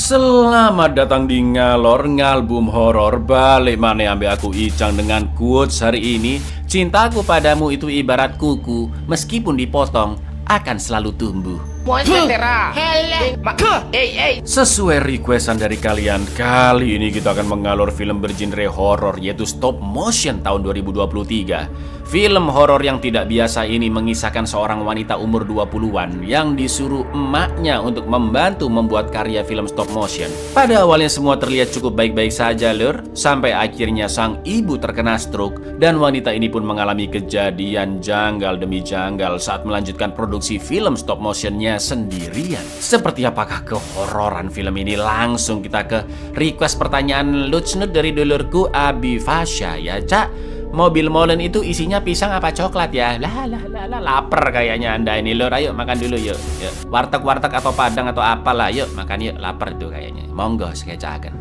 Selamat datang di Ngalor Ngalbum Horor. Balik mana ambil aku Icang dengan quotes hari ini. Cintaku padamu itu ibarat kuku, meskipun dipotong akan selalu tumbuh. Sesuai requestan dari kalian, kali ini kita akan mengalor film bergenre horor, yaitu stop motion tahun 2023. Film horor yang tidak biasa ini mengisahkan seorang wanita umur 20-an yang disuruh emaknya untuk membantu membuat karya film stop motion. Pada awalnya semua terlihat cukup baik-baik saja lur, sampai akhirnya sang ibu terkena stroke dan wanita ini pun mengalami kejadian janggal demi janggal saat melanjutkan produksi film stop motionnya sendirian. Seperti apakah kehororan film ini? Langsung kita ke request pertanyaan lucu dari dulurku Abi Fasya ya, Cak. Mobil molen itu isinya pisang apa coklat ya? Lapar kayaknya anda ini lur. Ayo makan dulu yuk. Warteg-warteg atau padang atau apalah, yuk makan yuk. Lapar tuh kayaknya. Monggo sekecakan.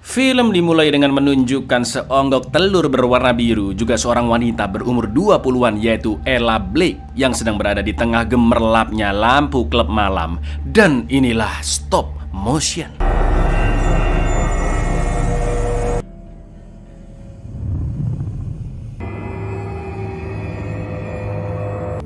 Film dimulai dengan menunjukkan seonggok telur berwarna biru, juga seorang wanita berumur 20-an yaitu Ella Blake yang sedang berada di tengah gemerlapnya lampu klub malam. Dan inilah stop motion.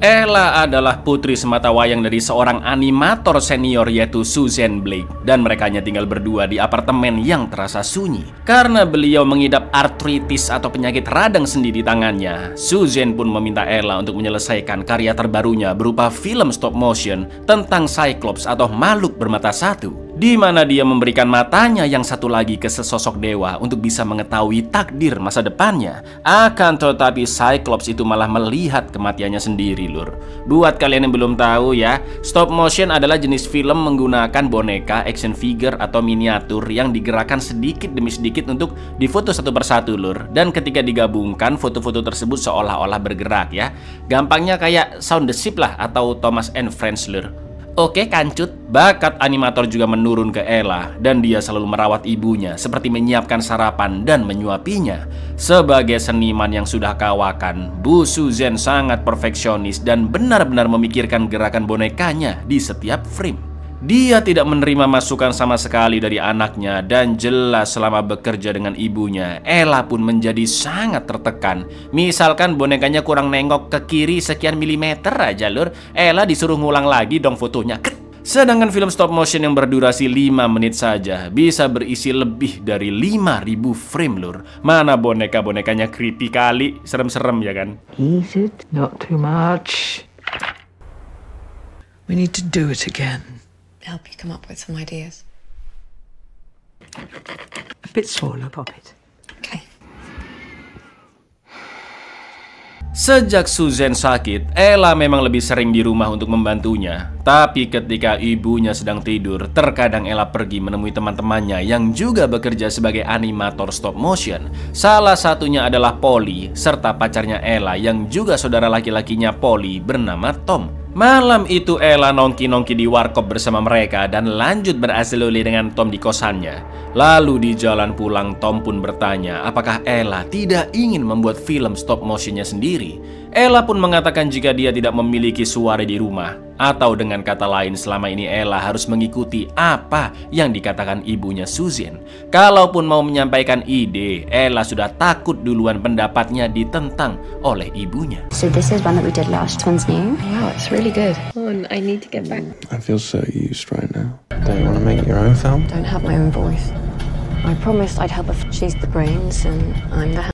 Ella adalah putri sematawayang dari seorang animator senior yaitu Suzanne Blake, dan mereka hanya tinggal berdua di apartemen yang terasa sunyi. Karena beliau mengidap artritis atau penyakit radang sendi di tangannya, Suzanne pun meminta Ella untuk menyelesaikan karya terbarunya berupa film stop motion tentang Cyclops atau makhluk bermata satu, di mana dia memberikan matanya yang satu lagi ke sesosok dewa untuk bisa mengetahui takdir masa depannya. Akan tetapi Cyclops itu malah melihat kematiannya sendiri lur. Buat kalian yang belum tahu ya, stop motion adalah jenis film menggunakan boneka, action figure atau miniatur yang digerakkan sedikit demi sedikit untuk difoto satu persatu lur. Dan ketika digabungkan, foto-foto tersebut seolah-olah bergerak ya. Gampangnya kayak Sound the Ship lah atau Thomas and Friends lur. Oke kancut, bakat animator juga menurun ke Ella dan dia selalu merawat ibunya seperti menyiapkan sarapan dan menyuapinya. Sebagai seniman yang sudah kawakan, Bu Suzanne sangat perfeksionis dan benar-benar memikirkan gerakan bonekanya di setiap frame. Dia tidak menerima masukan sama sekali dari anaknya dan jelas selama bekerja dengan ibunya, Ella pun menjadi sangat tertekan. Misalkan bonekanya kurang nengok ke kiri sekian milimeter aja lur, Ella disuruh ngulang lagi dong fotonya. Sedangkan film stop motion yang berdurasi 5 menit saja bisa berisi lebih dari 5.000 frame lur. Mana boneka-bonekanya creepy kali, serem-serem ya kan? Easy, not too much. We need to do it again. Help you come up with some ideas. A bit smaller, pop it. Okay. Sejak Suzanne sakit, Ella memang lebih sering di rumah untuk membantunya. Tapi ketika ibunya sedang tidur, terkadang Ella pergi menemui teman-temannya yang juga bekerja sebagai animator stop motion. Salah satunya adalah Polly, serta pacarnya Ella yang juga saudara laki-lakinya Polly bernama Tom. Malam itu Ella nongki-nongki di warkop bersama mereka dan lanjut berasiloli dengan Tom di kosannya. Lalu di jalan pulang Tom pun bertanya apakah Ella tidak ingin membuat film stop motionnya sendiri. Ella pun mengatakan jika dia tidak memiliki suara di rumah, atau dengan kata lain selama ini Ella harus mengikuti apa yang dikatakan ibunya Suzanne. Kalaupun mau menyampaikan ide, Ella sudah takut duluan pendapatnya ditentang oleh ibunya. So this is one that we did last. One's new. Wow, it's really good. I need to get back. I feel so used right now. Don't you want to make your own film? Don't have my own voice. I promised I'd help her. She's the brains and I'm the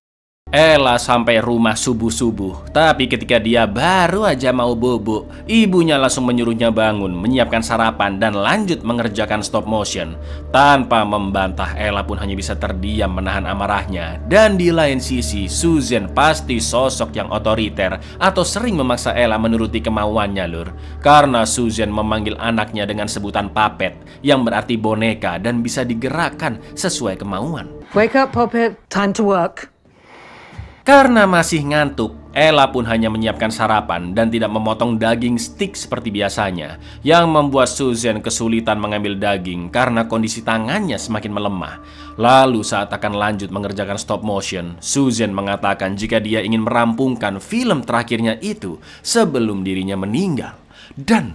Ella sampai rumah subuh-subuh, tapi ketika dia baru aja mau bobo, ibunya langsung menyuruhnya bangun, menyiapkan sarapan dan lanjut mengerjakan stop motion. Tanpa membantah, Ella pun hanya bisa terdiam menahan amarahnya. Dan di lain sisi, Suzanne pasti sosok yang otoriter atau sering memaksa Ella menuruti kemauannya lur. Karena Suzanne memanggil anaknya dengan sebutan puppet, yang berarti boneka dan bisa digerakkan sesuai kemauan. Wake up, Poppet. Time to work. Karena masih ngantuk, Ella pun hanya menyiapkan sarapan dan tidak memotong daging stick seperti biasanya, yang membuat Suzanne kesulitan mengambil daging karena kondisi tangannya semakin melemah. Lalu saat akan lanjut mengerjakan stop motion, Suzanne mengatakan jika dia ingin merampungkan film terakhirnya itu sebelum dirinya meninggal. Dan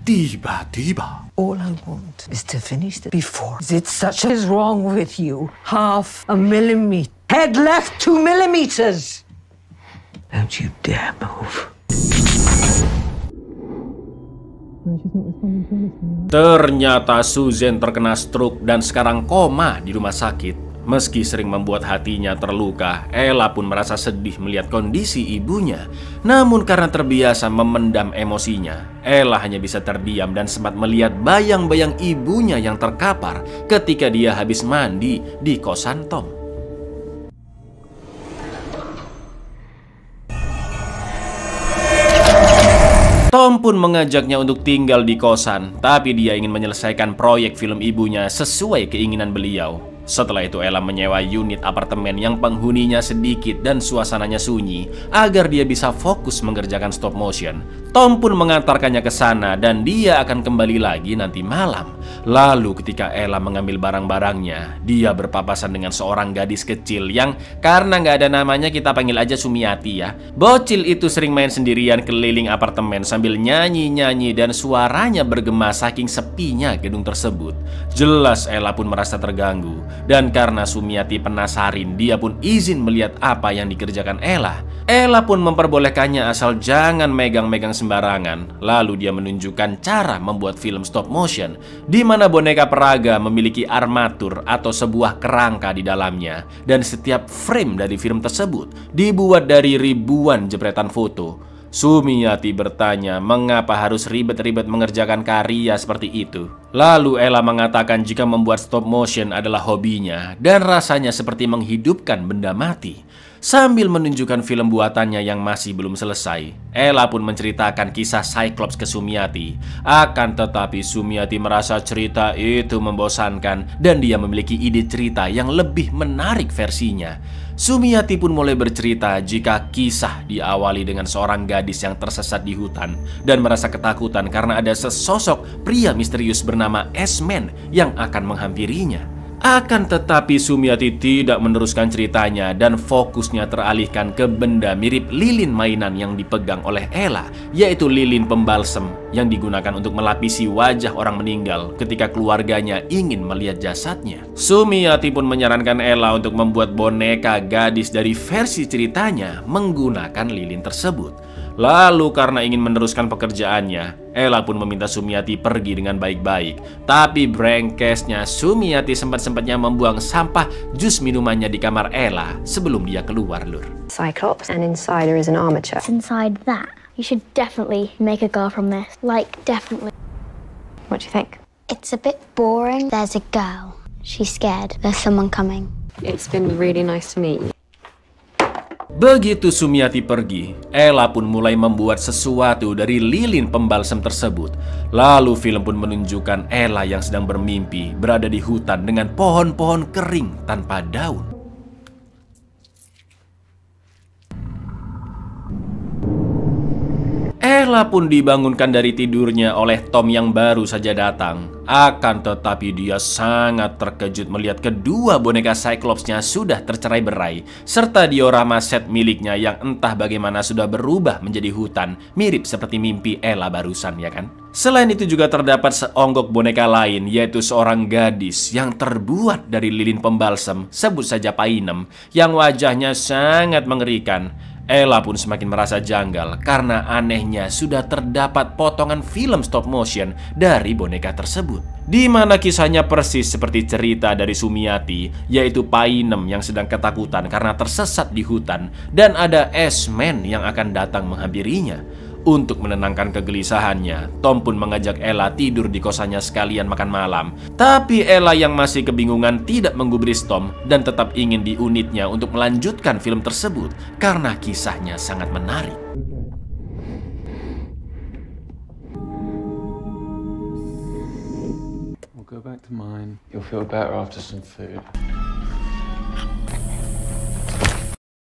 Tiba-tiba All I want is to finish it before. Is it such is wrong with you? Half a millimeter. Head left 2 millimeters. Don't you dare move. ternyata Susan terkena stroke dan sekarang koma di rumah sakit. Meski sering membuat hatinya terluka, Ella pun merasa sedih melihat kondisi ibunya. Namun karena terbiasa memendam emosinya, Ella hanya bisa terdiam dan sempat melihat bayang-bayang ibunya yang terkapar ketika dia habis mandi di kosan Tom. Tom pun mengajaknya untuk tinggal di kosan, tapi dia ingin menyelesaikan proyek film ibunya sesuai keinginan beliau. Setelah itu Ella menyewa unit apartemen yang penghuninya sedikit dan suasananya sunyi agar dia bisa fokus mengerjakan stop motion. Tom pun mengantarkannya ke sana dan dia akan kembali lagi nanti malam. Lalu ketika Ella mengambil barang-barangnya, dia berpapasan dengan seorang gadis kecil yang karena nggak ada namanya kita panggil aja Sumiati ya. Bocil itu sering main sendirian keliling apartemen sambil nyanyi-nyanyi dan suaranya bergema saking sepinya gedung tersebut. Jelas Ella pun merasa terganggu. Dan karena Sumiati penasarin, dia pun izin melihat apa yang dikerjakan Ella. Ella pun memperbolehkannya asal jangan megang-megang sembarangan. Lalu dia menunjukkan cara membuat film stop motion, di mana boneka peraga memiliki armatur atau sebuah kerangka di dalamnya. Dan setiap frame dari film tersebut dibuat dari ribuan jepretan foto. Sumiati bertanya mengapa harus ribet-ribet mengerjakan karya seperti itu. Lalu Ella mengatakan jika membuat stop motion adalah hobinya dan rasanya seperti menghidupkan benda mati. Sambil menunjukkan film buatannya yang masih belum selesai, Ella pun menceritakan kisah Cyclops ke Sumiati. Akan tetapi Sumiati merasa cerita itu membosankan dan dia memiliki ide cerita yang lebih menarik versinya. Sumiati pun mulai bercerita jika kisah diawali dengan seorang gadis yang tersesat di hutan dan merasa ketakutan karena ada sesosok pria misterius bernama S-Man yang akan menghampirinya. Akan tetapi Sumiati tidak meneruskan ceritanya dan fokusnya teralihkan ke benda mirip lilin mainan yang dipegang oleh Ella, yaitu lilin pembalsem yang digunakan untuk melapisi wajah orang meninggal ketika keluarganya ingin melihat jasadnya. Sumiati pun menyarankan Ella untuk membuat boneka gadis dari versi ceritanya menggunakan lilin tersebut. Lalu karena ingin meneruskan pekerjaannya, Ella pun meminta Sumiati pergi dengan baik-baik. Tapi brengkesnya Sumiati sempat-sempatnya membuang sampah jus minumannya di kamar Ella sebelum dia keluar, Lur. Cyclops, and inside her is an armature. Inside that, you should definitely make a girl from this. Like, definitely. What do you think? It's a bit boring. There's a girl. She's scared. There's someone coming. It's been really nice to meet you. Begitu Sumiati pergi, Ella pun mulai membuat sesuatu dari lilin pembalsem tersebut. Lalu film pun menunjukkan Ella yang sedang bermimpi berada di hutan dengan pohon-pohon kering tanpa daun. Ella pun dibangunkan dari tidurnya oleh Tom yang baru saja datang. Akan tetapi dia sangat terkejut melihat kedua boneka Cyclops-nya sudah tercerai-berai, serta diorama set miliknya yang entah bagaimana sudah berubah menjadi hutan, mirip seperti mimpi Ella barusan, ya kan? Selain itu juga terdapat seonggok boneka lain, yaitu seorang gadis yang terbuat dari lilin pembalsem, sebut saja Painem, yang wajahnya sangat mengerikan. Ella pun semakin merasa janggal karena anehnya sudah terdapat potongan film stop motion dari boneka tersebut, di mana kisahnya persis seperti cerita dari Sumiati, yaitu Painem yang sedang ketakutan karena tersesat di hutan dan ada S-Man yang akan datang menghampirinya. Untuk menenangkan kegelisahannya, Tom pun mengajak Ella tidur di kosannya sekalian makan malam. Tapi Ella yang masih kebingungan tidak menggubris Tom dan tetap ingin di unitnya untuk melanjutkan film tersebut karena kisahnya sangat menarik. We'll go back to mine. You'll feel better after some food.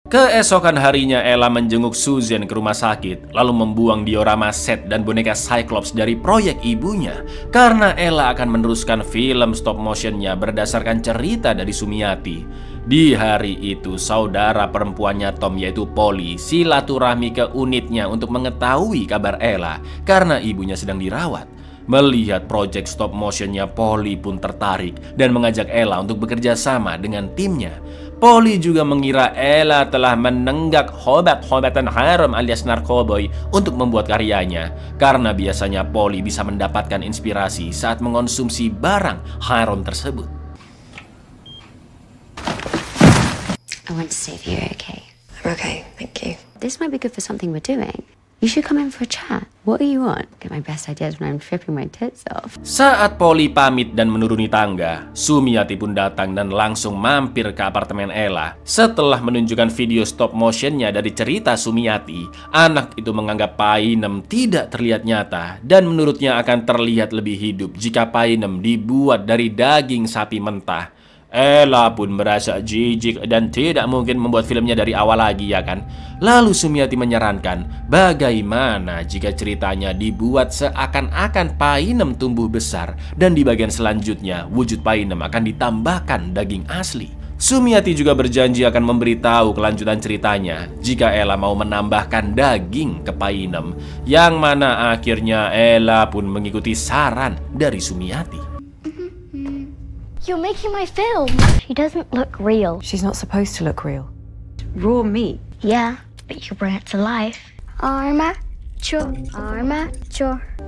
Keesokan harinya Ella menjenguk Susan ke rumah sakit, lalu membuang diorama set dan boneka Cyclops dari proyek ibunya karena Ella akan meneruskan film stop motionnya berdasarkan cerita dari Sumiati. Di hari itu, saudara perempuannya Tom yaitu Polly silaturahmi ke unitnya untuk mengetahui kabar Ella karena ibunya sedang dirawat. Melihat proyek stop motionnya, Polly pun tertarik dan mengajak Ella untuk bekerja sama dengan timnya. Polly juga mengira Ella telah menenggak obat-obatan haram alias narkoboy untuk membuat karyanya, karena biasanya Polly bisa mendapatkan inspirasi saat mengonsumsi barang haram tersebut. I want to see if you're okay. I'm okay, thank you. This might be good for something we're doing. You should come in for a chat. What do you want? Get my best ideas when I'm tripping my tits off. Saat Polly pamit dan menuruni tangga, Sumiati pun datang dan langsung mampir ke apartemen Ella. Setelah menunjukkan video stop motionnya dari cerita Sumiati, anak itu menganggap Painem tidak terlihat nyata dan menurutnya akan terlihat lebih hidup jika Painem dibuat dari daging sapi mentah. Ella pun merasa jijik dan tidak mungkin membuat filmnya dari awal lagi, ya kan? Lalu Sumiati menyarankan bagaimana jika ceritanya dibuat seakan-akan Painem tumbuh besar dan di bagian selanjutnya wujud Painem akan ditambahkan daging asli. Sumiati juga berjanji akan memberitahu kelanjutan ceritanya jika Ella mau menambahkan daging ke Painem, yang mana akhirnya Ella pun mengikuti saran dari Sumiati. You're making my film. She doesn't look real. She's not supposed to look real. Raw meat. Yeah, but you bring it to life. Armature.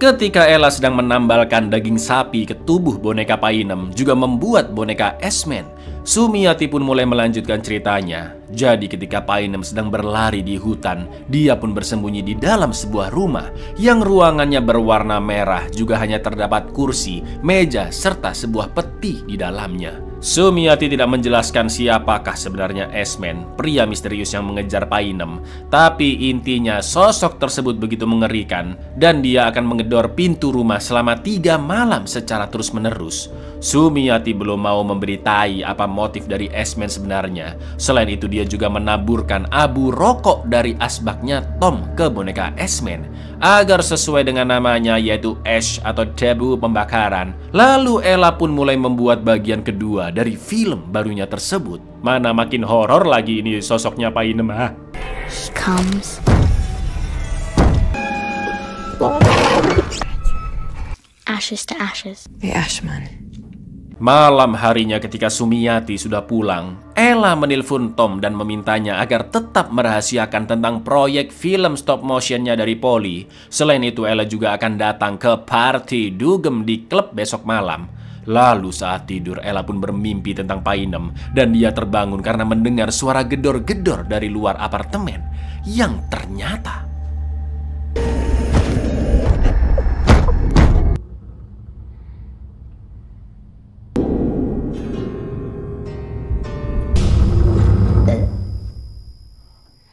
Ketika Ella sedang menambalkan daging sapi ke tubuh boneka Painem, juga membuat boneka S-Man, Sumiati pun mulai melanjutkan ceritanya. Jadi ketika Painem sedang berlari di hutan, dia pun bersembunyi di dalam sebuah rumah yang ruangannya berwarna merah, juga hanya terdapat kursi, meja, serta sebuah peti di dalamnya. Sumiati tidak menjelaskan siapakah sebenarnya S-Man, pria misterius yang mengejar Painem. Tapi intinya sosok tersebut begitu mengerikan dan dia akan menggedor pintu rumah selama 3 malam secara terus-menerus. Sumiati belum mau memberitai apa motif dari S-Man sebenarnya. Selain itu dia juga menaburkan abu rokok dari asbaknya Tom ke boneka S-Man agar sesuai dengan namanya, yaitu ash atau debu pembakaran. Lalu Ella pun mulai membuat bagian kedua dari film barunya tersebut. Mana makin horor lagi ini sosoknya Painem. She comes. Ashes to ashes. The Ashman. Malam harinya ketika Sumiati sudah pulang, Ella menelpon Tom dan memintanya agar tetap merahasiakan tentang proyek film stop motionnya dari Polly. Selain itu Ella juga akan datang ke party dugem di klub besok malam. Lalu saat tidur Ella pun bermimpi tentang Painem dan dia terbangun karena mendengar suara gedor-gedor dari luar apartemen yang ternyata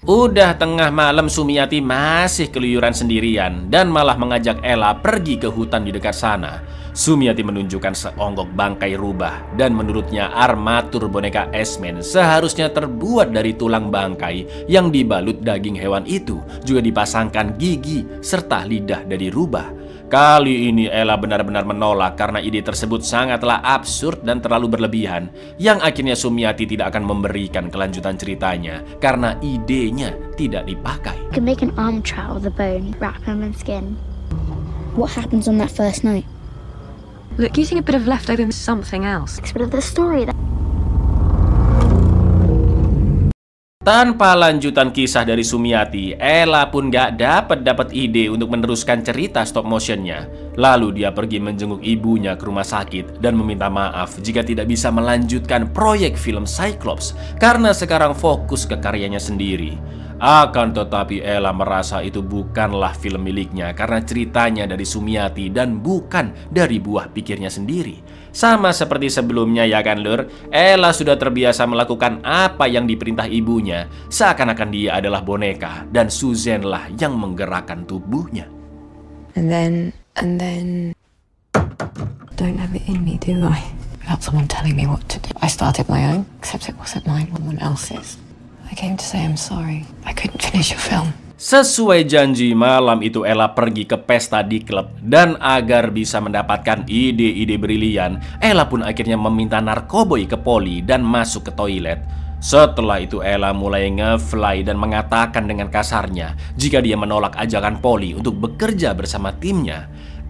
udah tengah malam. Sumiati masih keluyuran sendirian dan malah mengajak Ella pergi ke hutan di dekat sana. Sumiati menunjukkan seonggok bangkai rubah dan menurutnya armatur boneka S-Man seharusnya terbuat dari tulang bangkai yang dibalut daging hewan itu, juga dipasangkan gigi serta lidah dari rubah. Kali ini Ella benar-benar menolak karena ide tersebut sangatlah absurd dan terlalu berlebihan, yang akhirnya Sumiati tidak akan memberikan kelanjutan ceritanya karena idenya tidak dipakai. You can make an arm trowel with a bone, wrap him in skin. What happens on that first night? Look, using a bit of leftover something else. It's a bit of the story. Tanpa lanjutan kisah dari Sumiati, Ella pun gak dapat ide untuk meneruskan cerita stop motionnya. Lalu dia pergi menjenguk ibunya ke rumah sakit dan meminta maaf jika tidak bisa melanjutkan proyek film Cyclops karena sekarang fokus ke karyanya sendiri. Akan tetapi Ella merasa itu bukanlah film miliknya karena ceritanya dari Sumiati dan bukan dari buah pikirnya sendiri. Sama seperti sebelumnya, ya kan Lur? Ella sudah terbiasa melakukan apa yang diperintah ibunya, seakan-akan dia adalah boneka dan Susan lah yang menggerakkan tubuhnya. And then don't have it in me, do I? Without someone telling me what to do. I started my own, except it wasn't mine, someone else's. I came to say I'm sorry. I couldn't finish your film. Sesuai janji, malam itu Ella pergi ke pesta di klub dan agar bisa mendapatkan ide-ide brilian, Ella pun akhirnya meminta narkoboy ke Polly dan masuk ke toilet. Setelah itu Ella mulai nge-fly dan mengatakan dengan kasarnya jika dia menolak ajakan Polly untuk bekerja bersama timnya.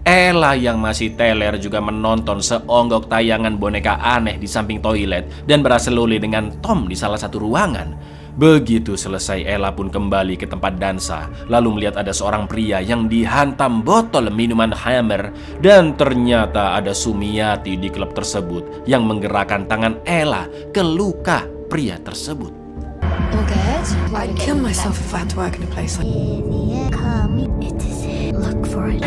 Ella yang masih teler juga menonton seonggok tayangan boneka aneh di samping toilet dan berseluli dengan Tom di salah satu ruangan. Begitu selesai, Ella pun kembali ke tempat dansa, lalu melihat ada seorang pria yang dihantam botol minuman Hammer, dan ternyata ada Sumiati di klub tersebut yang menggerakkan tangan Ella ke luka pria tersebut. All good? I'd kill myself if I had to work in a place like... Look for it.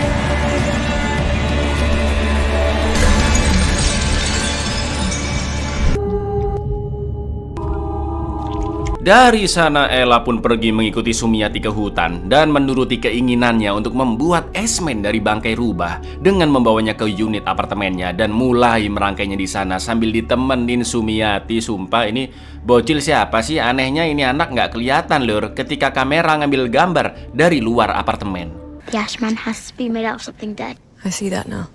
Dari sana Ella pun pergi mengikuti Sumiati ke hutan dan menuruti keinginannya untuk membuat esmen dari bangkai rubah dengan membawanya ke unit apartemennya dan mulai merangkainya di sana sambil ditemenin Sumiati. Sumpah ini bocil siapa sih? Anehnya ini anak nggak kelihatan lur ketika kamera ngambil gambar dari luar apartemen. The Ashman has to be made out of something dead. I see that now.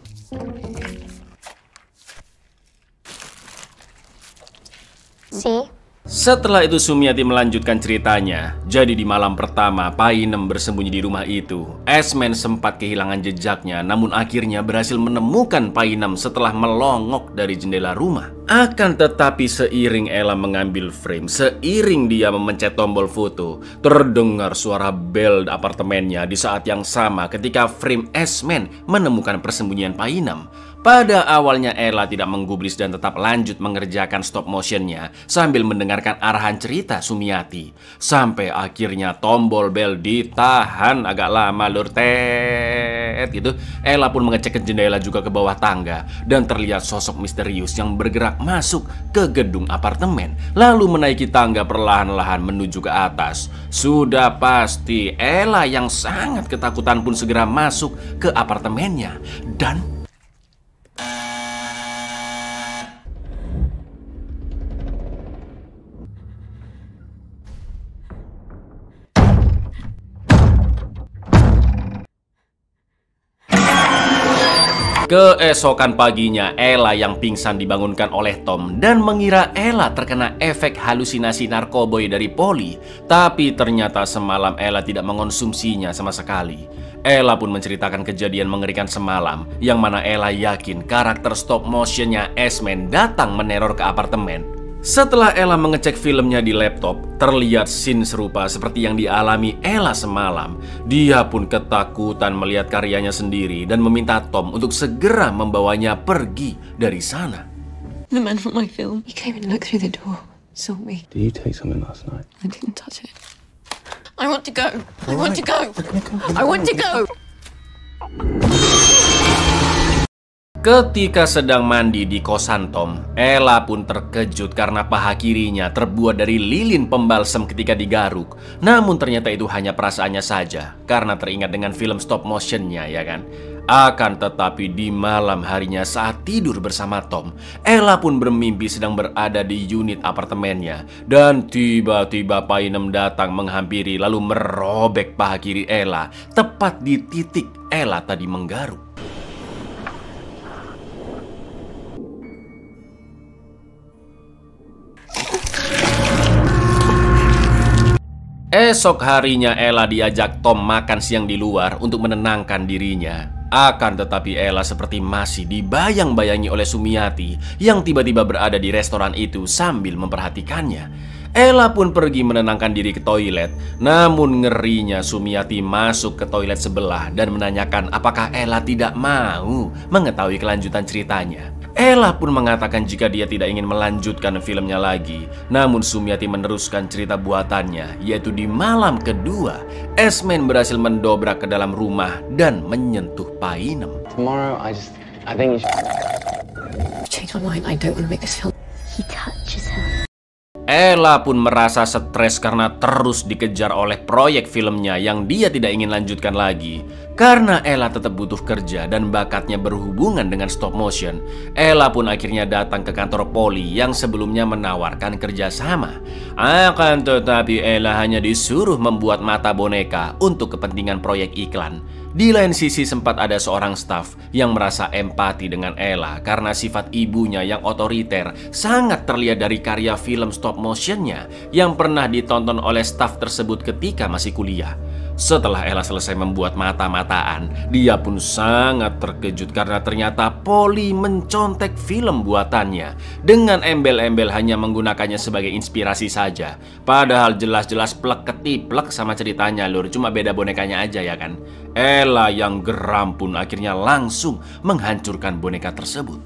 See? Setelah itu Sumiati melanjutkan ceritanya. Jadi di malam pertama Painem bersembunyi di rumah itu. Esmen sempat kehilangan jejaknya, namun akhirnya berhasil menemukan Painem setelah melongok dari jendela rumah. Akan tetapi seiring Ella mengambil frame, seiring dia memencet tombol foto, terdengar suara bel apartemennya di saat yang sama ketika frame Esmen menemukan persembunyian Painem. Pada awalnya Ella tidak menggubris dan tetap lanjut mengerjakan stop motionnya sambil mendengarkan arahan cerita Sumiati. Sampai akhirnya tombol bel ditahan agak lama lur tet gitu. Ella pun mengecek ke jendela juga ke bawah tangga dan terlihat sosok misterius yang bergerak masuk ke gedung apartemen lalu menaiki tangga perlahan-lahan menuju ke atas. Sudah pasti Ella yang sangat ketakutan pun segera masuk ke apartemennya dan keesokan paginya, Ella yang pingsan dibangunkan oleh Tom dan mengira Ella terkena efek halusinasi narkoboy dari Polly. Tapi ternyata semalam Ella tidak mengonsumsinya sama sekali. Ella pun menceritakan kejadian mengerikan semalam, yang mana Ella yakin karakter stop motionnya Esmen datang meneror ke apartemen. Setelah Ella mengecek filmnya di laptop, terlihat scene serupa seperti yang dialami Ella semalam. Dia pun ketakutan melihat karyanya sendiri dan meminta Tom untuk segera membawanya pergi dari sana. The man from my film. He came and looked through the door, saw me. Did you take something last night? I didn't touch it. I want to go. I want to go. I want to go. Ketika sedang mandi di kosan Tom, Ella pun terkejut karena paha kirinya terbuat dari lilin pembalsem ketika digaruk. Namun ternyata itu hanya perasaannya saja, karena teringat dengan film stop motionnya ya kan. Akan tetapi di malam harinya saat tidur bersama Tom, Ella pun bermimpi sedang berada di unit apartemennya. Dan tiba-tiba Painem datang menghampiri lalu merobek paha kiri Ella, tepat di titik Ella tadi menggaruk. Esok harinya Ella diajak Tom makan siang di luar untuk menenangkan dirinya. Akan tetapi Ella seperti masih dibayang-bayangi oleh Sumiati yang tiba-tiba berada di restoran itu sambil memperhatikannya. Ella pun pergi menenangkan diri ke toilet. Namun ngerinya Sumiati masuk ke toilet sebelah dan menanyakan apakah Ella tidak mau mengetahui kelanjutan ceritanya. Ella pun mengatakan jika dia tidak ingin melanjutkan filmnya lagi. Namun Sumiati meneruskan cerita buatannya, yaitu di malam kedua Esmen berhasil mendobrak ke dalam rumah dan menyentuh Painem. Tomorrow, I think you should... Change my mind. I don't want to make this film. He touches her. Ella pun merasa stres karena terus dikejar oleh proyek filmnya yang dia tidak ingin lanjutkan lagi. Karena Ella tetap butuh kerja dan bakatnya berhubungan dengan stop motion, Ella pun akhirnya datang ke kantor Polly yang sebelumnya menawarkan kerjasama. Akan tetapi Ella hanya disuruh membuat mata boneka untuk kepentingan proyek iklan. Di lain sisi sempat ada seorang staf yang merasa empati dengan Ella karena sifat ibunya yang otoriter sangat terlihat dari karya film stop motionnya yang pernah ditonton oleh staf tersebut ketika masih kuliah. Setelah Ella selesai membuat mata-mataan, dia pun sangat terkejut karena ternyata Polly mencontek film buatannya dengan embel-embel hanya menggunakannya sebagai inspirasi saja. Padahal jelas-jelas plek ketiplek sama ceritanya lur, cuma beda bonekanya aja ya kan. Ella yang geram pun akhirnya langsung menghancurkan boneka tersebut.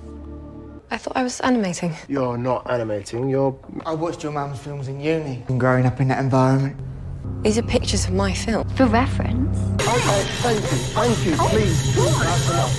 I thought I was animating. You're not animating, you're... I watched your mum's films in uni. And growing up in that environment. These are pictures of my film. For reference. Okay, thank you, please. That's enough.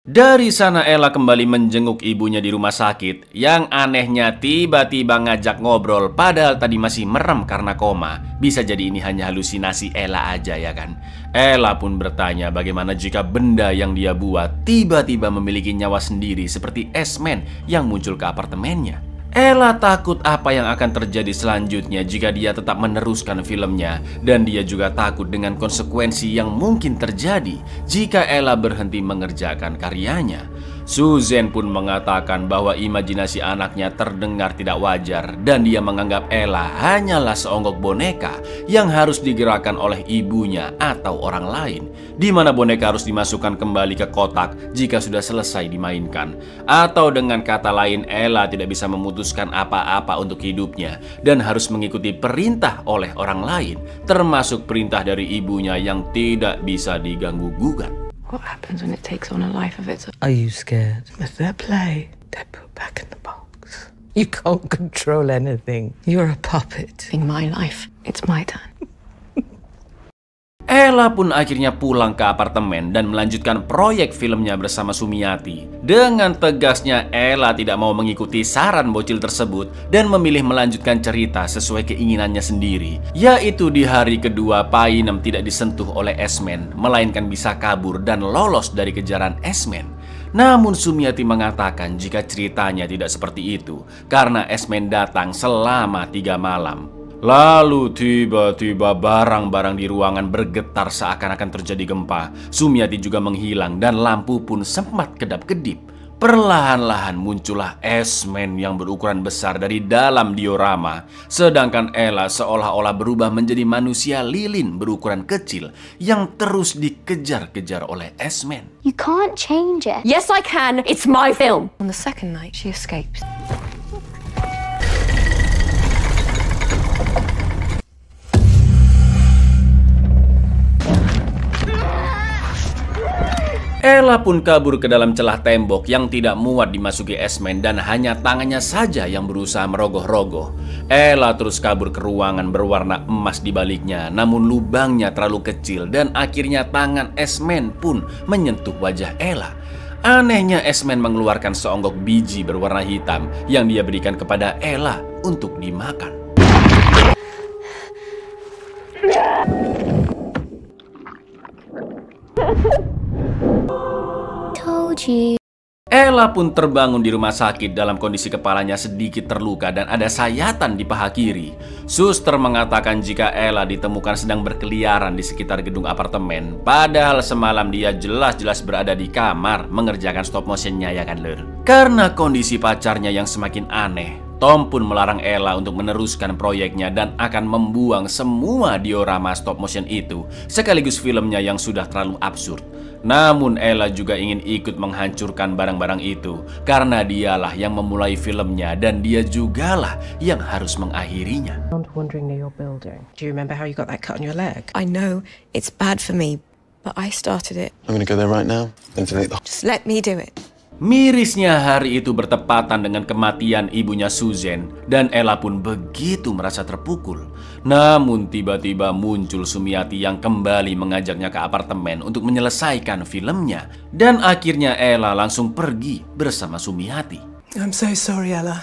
Dari sana Ella kembali menjenguk ibunya di rumah sakit. Yang anehnya tiba-tiba ngajak ngobrol padahal tadi masih merem karena koma. Bisa jadi ini hanya halusinasi Ella aja ya kan. Ella pun bertanya bagaimana jika benda yang dia buat tiba-tiba memiliki nyawa sendiri seperti S-Man yang muncul ke apartemennya. Ella takut apa yang akan terjadi selanjutnya jika dia tetap meneruskan filmnya. Dan dia juga takut dengan konsekuensi yang mungkin terjadi jika Ella berhenti mengerjakan karyanya. Susan pun mengatakan bahwa imajinasi anaknya terdengar tidak wajar dan dia menganggap Ella hanyalah seonggok boneka yang harus digerakkan oleh ibunya atau orang lain, di mana boneka harus dimasukkan kembali ke kotak jika sudah selesai dimainkan. Atau dengan kata lain, Ella tidak bisa memutuskan apa-apa untuk hidupnya dan harus mengikuti perintah oleh orang lain, termasuk perintah dari ibunya yang tidak bisa diganggu-gugat. What happens when it takes on a life of its own? Are you scared? If they play, they're put back in the box. You can't control anything. You're a puppet. In my life, it's my turn. Ella pun akhirnya pulang ke apartemen dan melanjutkan proyek filmnya bersama Sumiati. Dengan tegasnya Ella tidak mau mengikuti saran bocil tersebut dan memilih melanjutkan cerita sesuai keinginannya sendiri. Yaitu di hari kedua Painem tidak disentuh oleh S-Man, melainkan bisa kabur dan lolos dari kejaran S-Man. Namun Sumiati mengatakan jika ceritanya tidak seperti itu karena S-Man datang selama 3 malam. Lalu tiba-tiba barang-barang di ruangan bergetar seakan-akan terjadi gempa. Sumiati juga menghilang dan lampu pun sempat kedap-kedip. Perlahan-lahan muncullah S-Man yang berukuran besar dari dalam diorama. Sedangkan Ella seolah-olah berubah menjadi manusia lilin berukuran kecil yang terus dikejar-kejar oleh S-Man. You can't change it. Yes, I can. It's my film. On the second night, she escapes. Ella pun kabur ke dalam celah tembok yang tidak muat dimasuki S-Man dan hanya tangannya saja yang berusaha merogoh-rogoh. Ella terus kabur ke ruangan berwarna emas di baliknya, namun lubangnya terlalu kecil dan akhirnya tangan S-Man pun menyentuh wajah Ella. Anehnya S-Man mengeluarkan seonggok biji berwarna hitam yang dia berikan kepada Ella untuk dimakan. Told you. Ella pun terbangun di rumah sakit dalam kondisi kepalanya sedikit terluka dan ada sayatan di paha kiri. Suster mengatakan jika Ella ditemukan sedang berkeliaran di sekitar gedung apartemen, padahal semalam dia jelas-jelas berada di kamar mengerjakan stop motionnya ya kan lur. Karena kondisi pacarnya yang semakin aneh, Tom pun melarang Ella untuk meneruskan proyeknya dan akan membuang semua diorama stop motion itu sekaligus filmnya yang sudah terlalu absurd. Namun Ella juga ingin ikut menghancurkan barang-barang itu karena dialah yang memulai filmnya dan dia jugalah yang harus mengakhirinya. Wandering near your building. Do you remember how you got that cut on your leg? I know it's bad for me, but I started it. I'm gonna go there right now and delete the... Just let me do it. Mirisnya hari itu bertepatan dengan kematian ibunya Susan dan Ella pun begitu merasa terpukul. Namun tiba-tiba muncul Sumiati yang kembali mengajaknya ke apartemen untuk menyelesaikan filmnya. Dan akhirnya Ella langsung pergi bersama Sumiati. I'm so sorry, Ella.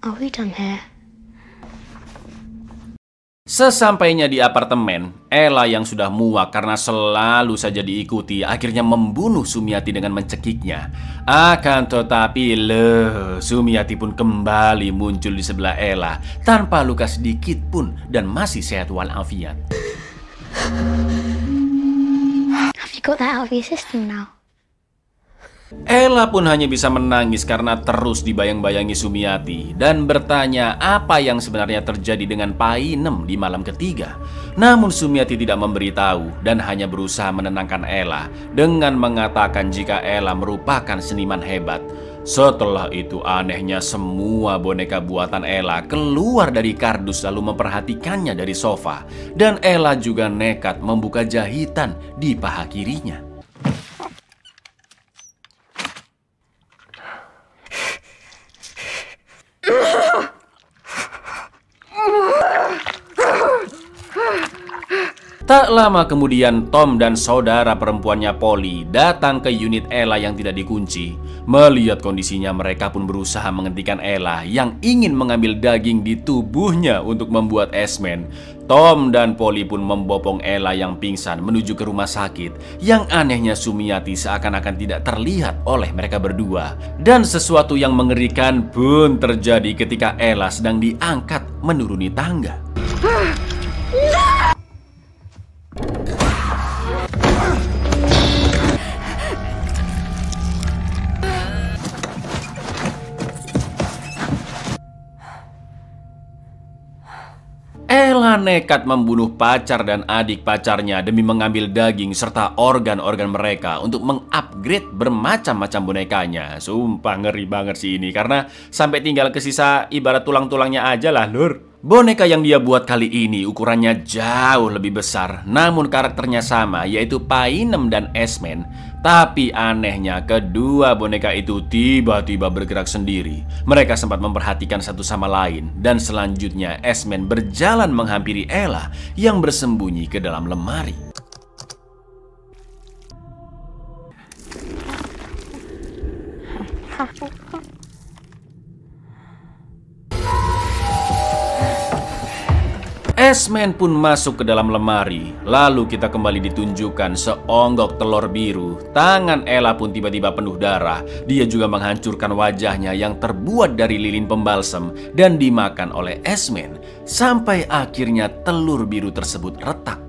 Are we done here? Sesampainya di apartemen, Ella yang sudah muak karena selalu saja diikuti akhirnya membunuh Sumiati dengan mencekiknya. Akan tetapi Sumiati pun kembali muncul di sebelah Ella tanpa luka sedikit pun dan masih sehat walafiat. Have you got that out of your system now? Ella pun hanya bisa menangis karena terus dibayang-bayangi Sumiati dan bertanya apa yang sebenarnya terjadi dengan Painem di malam ketiga. Namun Sumiati tidak memberitahu dan hanya berusaha menenangkan Ella dengan mengatakan jika Ella merupakan seniman hebat. Setelah itu anehnya semua boneka buatan Ella keluar dari kardus lalu memperhatikannya dari sofa. Dan Ella juga nekat membuka jahitan di paha kirinya. Tak lama kemudian Tom dan saudara perempuannya Polly datang ke unit Ella yang tidak dikunci. Melihat kondisinya, mereka pun berusaha menghentikan Ella yang ingin mengambil daging di tubuhnya untuk membuat esmen. Tom dan Polly pun membopong Ella yang pingsan menuju ke rumah sakit. Yang anehnya Sumiati seakan-akan tidak terlihat oleh mereka berdua. Dan sesuatu yang mengerikan pun terjadi ketika Ella sedang diangkat menuruni tangga. Ella nekat membunuh pacar dan adik pacarnya demi mengambil daging serta organ-organ mereka untuk mengupgrade bermacam-macam bonekanya. Sumpah ngeri banget sih ini, karena sampai tinggal ke sisa ibarat tulang-tulangnya aja lah lur. Boneka yang dia buat kali ini ukurannya jauh lebih besar, namun karakternya sama, yaitu Painem dan Esmen. Tapi anehnya kedua boneka itu tiba-tiba bergerak sendiri. Mereka sempat memperhatikan satu sama lain, dan selanjutnya Esmen berjalan menghampiri Ella yang bersembunyi ke dalam lemari. Esmen pun masuk ke dalam lemari. Lalu kita kembali ditunjukkan seonggok telur biru. Tangan Ella pun tiba-tiba penuh darah. Dia juga menghancurkan wajahnya yang terbuat dari lilin pembalsem dan dimakan oleh Esmen. Sampai akhirnya telur biru tersebut retak.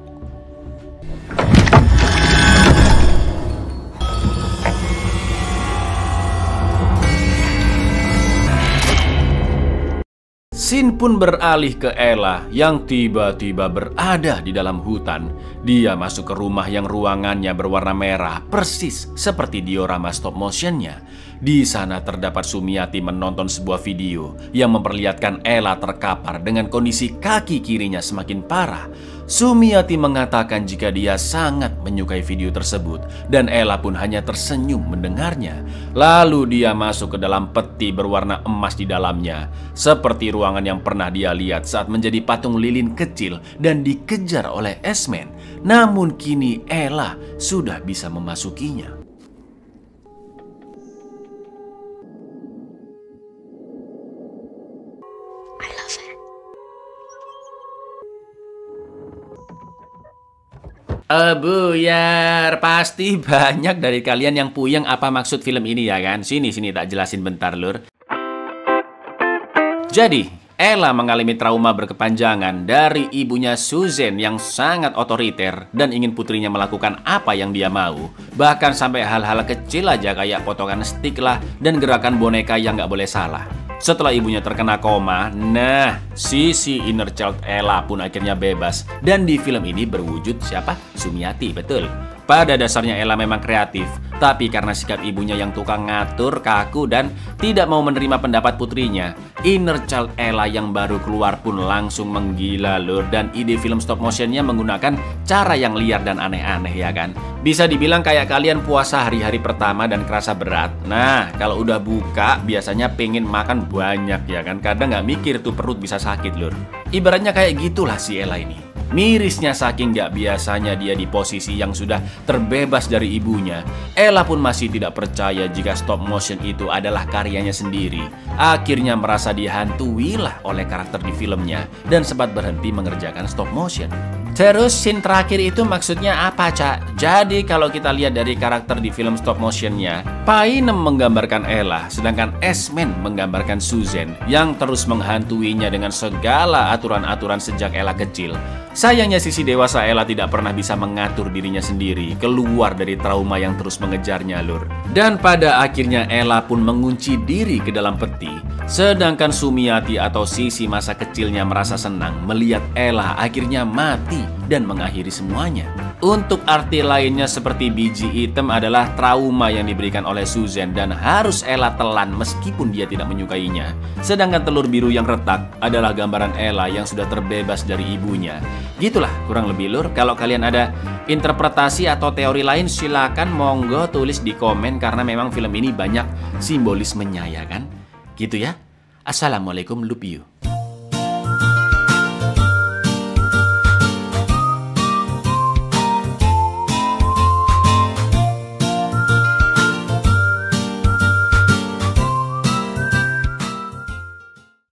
Scene pun beralih ke Ella yang tiba-tiba berada di dalam hutan. Dia masuk ke rumah yang ruangannya berwarna merah, persis seperti diorama stop motionnya. Di sana terdapat Sumiati menonton sebuah video yang memperlihatkan Ella terkapar dengan kondisi kaki kirinya semakin parah. Sumiati mengatakan jika dia sangat menyukai video tersebut dan Ella pun hanya tersenyum mendengarnya. Lalu dia masuk ke dalam peti berwarna emas di dalamnya, seperti ruangan yang pernah dia lihat saat menjadi patung lilin kecil dan dikejar oleh Esmen. Namun kini Ella sudah bisa memasukinya. Buyar, pasti banyak dari kalian yang puyeng apa maksud film ini ya kan? Sini tak jelasin bentar lur. Jadi, Ella mengalami trauma berkepanjangan dari ibunya Susan yang sangat otoriter dan ingin putrinya melakukan apa yang dia mau. Bahkan sampai hal-hal kecil aja kayak potongan stik lah dan gerakan boneka yang gak boleh salah. Setelah ibunya terkena koma, nah sisi inner child Ella pun akhirnya bebas. Dan di film ini berwujud siapa? Sumiati, betul. Pada dasarnya Ella memang kreatif, tapi karena sikap ibunya yang tukang ngatur, kaku, dan tidak mau menerima pendapat putrinya, inner child Ella yang baru keluar pun langsung menggila lur. Dan ide film stop motionnya menggunakan cara yang liar dan aneh-aneh ya kan. Bisa dibilang kayak kalian puasa hari-hari pertama dan kerasa berat. Nah, kalau udah buka biasanya pengen makan banyak ya kan. Kadang nggak mikir tuh perut bisa sakit lur. Ibaratnya kayak gitulah si Ella ini. Mirisnya saking gak biasanya dia di posisi yang sudah terbebas dari ibunya, Ella pun masih tidak percaya jika stop motion itu adalah karyanya sendiri. Akhirnya merasa dihantuilah oleh karakter di filmnya dan sempat berhenti mengerjakan stop motion. Terus scene terakhir itu maksudnya apa, Cak? Jadi kalau kita lihat dari karakter di film stop motionnya, Painem menggambarkan Ella, sedangkan Esmen menggambarkan Susan yang terus menghantuinya dengan segala aturan-aturan sejak Ella kecil. Sayangnya sisi dewasa Ella tidak pernah bisa mengatur dirinya sendiri, keluar dari trauma yang terus mengejarnya lur. Dan pada akhirnya Ella pun mengunci diri ke dalam peti. Sedangkan Sumiati atau sisi masa kecilnya merasa senang melihat Ella akhirnya mati dan mengakhiri semuanya. Untuk arti lainnya seperti biji hitam adalah trauma yang diberikan oleh Susan dan harus Ella telan meskipun dia tidak menyukainya. Sedangkan telur biru yang retak adalah gambaran Ella yang sudah terbebas dari ibunya. Gitulah kurang lebih lur. Kalau kalian ada interpretasi atau teori lain silakan monggo tulis di komen karena memang film ini banyak simbolismenya ya kan. Gitu ya. Assalamualaikum, love you.